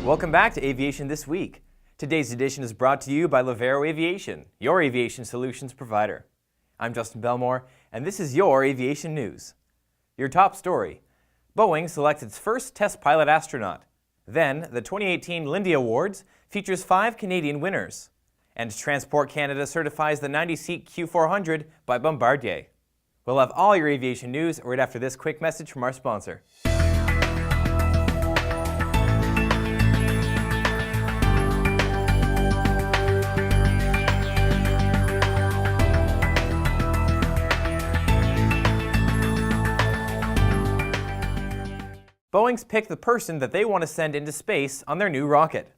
Welcome back to Aviation This Week. Today's edition is brought to you by Lavero Aviation, your aviation solutions provider. I'm Justin Bellmore, and this is your aviation news. Your top story: Boeing selects its first test pilot astronaut. Then, the 2018 Lindy Awards features 5 Canadian winners. And Transport Canada certifies the 90-seat Q400 by Bombardier. We'll have all your aviation news right after this quick message from our sponsor. Boeing's picked the person that they want to send into space on their new rocket.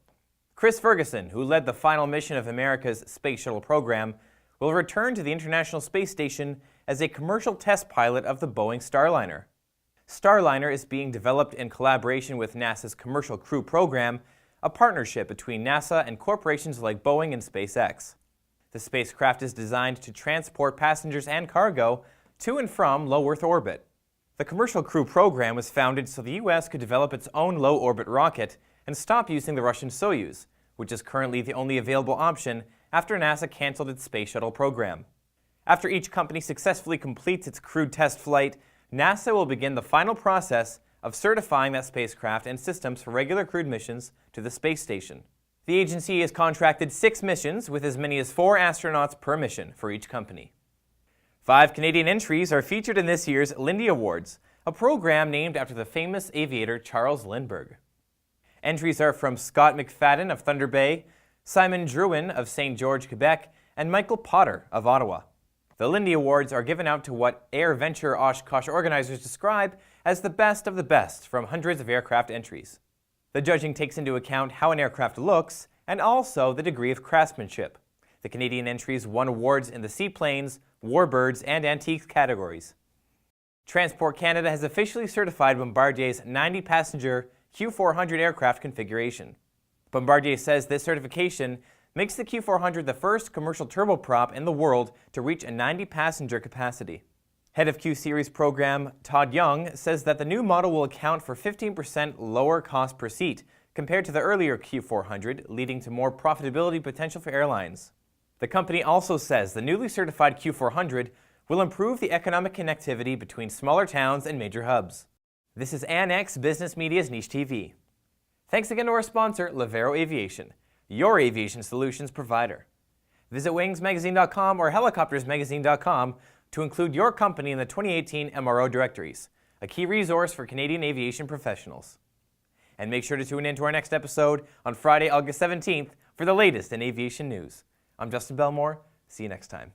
Chris Ferguson, who led the final mission of America's space shuttle program, will return to the International Space Station as a commercial test pilot of the Boeing Starliner. Starliner is being developed in collaboration with NASA's Commercial Crew Program, a partnership between NASA and corporations like Boeing and SpaceX. The spacecraft is designed to transport passengers and cargo to and from low Earth orbit. The Commercial Crew Program was founded so the U.S. could develop its own low-orbit rocket and stop using the Russian Soyuz, which is currently the only available option after NASA canceled its space shuttle program. After each company successfully completes its crewed test flight, NASA will begin the final process of certifying that spacecraft and systems for regular crewed missions to the space station. The agency has contracted 6 missions with as many as 4 astronauts per mission for each company. 5 Canadian entries are featured in this year's Lindy Awards, a program named after the famous aviator Charles Lindbergh. Entries are from Scott McFadden of Thunder Bay, Simon Drouin of St. George, Quebec, and Michael Potter of Ottawa. The Lindy Awards are given out to what Air Venture Oshkosh organizers describe as the best of the best from hundreds of aircraft entries. The judging takes into account how an aircraft looks and also the degree of craftsmanship. The Canadian entries won awards in the seaplanes, warbirds, and antiques categories. Transport Canada has officially certified Bombardier's 90-passenger Q400 aircraft configuration. Bombardier says this certification makes the Q400 the first commercial turboprop in the world to reach a 90-passenger capacity. Head of Q-Series program Todd Young says that the new model will account for 15% lower cost per seat compared to the earlier Q400, leading to more profitability potential for airlines. The company also says the newly certified Q400 will improve the economic connectivity between smaller towns and major hubs. This is Annex Business Media's Niche TV. Thanks again to our sponsor, Lavero Aviation, your aviation solutions provider. Visit wingsmagazine.com or helicoptersmagazine.com to include your company in the 2018 MRO directories, a key resource for Canadian aviation professionals. And make sure to tune in to our next episode on Friday, August 17th for the latest in aviation news. I'm Justin Bellmore. See you next time.